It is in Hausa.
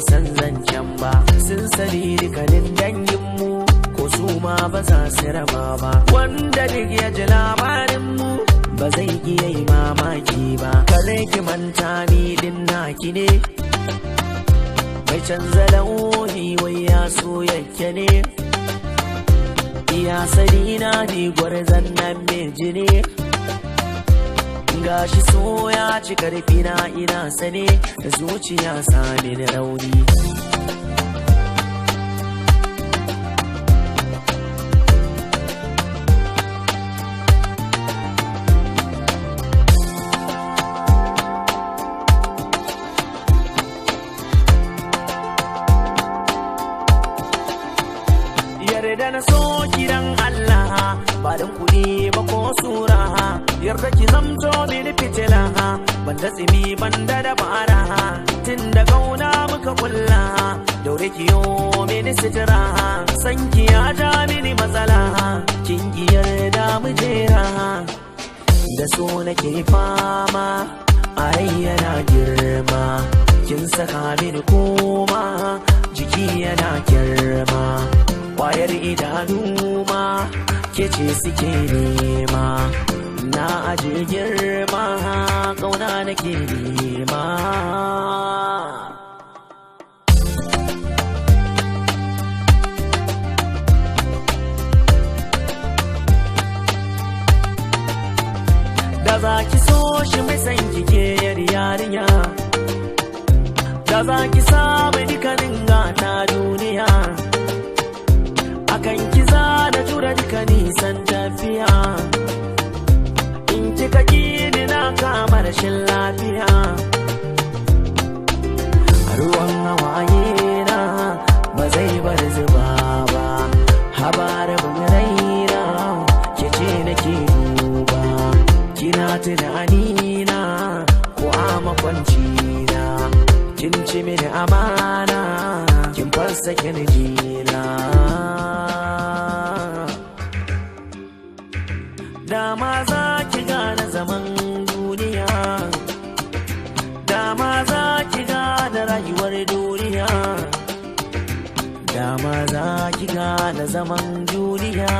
san zancen ba, sun sani dukkanin danginmu ko su ma ba za su raba ba. Wanda duk ya ji labarinmu ba zai iya yi mamaki ba. Kare ki manta ni din naki ne, bai canza launi wai ya so yake ne. Iya sani na ni gwarzon nan meji ne, gashi so ya ci karfi na ina sane, da zuciya sami da rauni. Yarda na so kiran Allah ba dan kuɗi ba ko sura, yarda ki zamto mini fitila banda tsimi banda dabara. Tun da kauna muka kulla daure ki yo mini sitira, san ki ya ja mini matsala kin ki yarda mu jera. Da so nake fama a rai yana girma, kin saka mini koma jiki yana girma. Kwayar idanu ma ke ce suke nema, na aje girma kauna nake nema. Da za ki so shi mai san kike yarinya, da za ki samu dukkanin gata duniya, akan kiza da tura duka nisan tafiya. In kika kini na kama rashin lafiya, ruwan hawaye na ba zai bar zuba ba. Habarin raina ke ce nake duba, kina tunani na ko a makwanci na. Kin ci mini amana kin fasa kirjina. Dama za ki gane zaman duniya, dama za ki gane rayuwar duniya, dama za ki gane zaman duniya.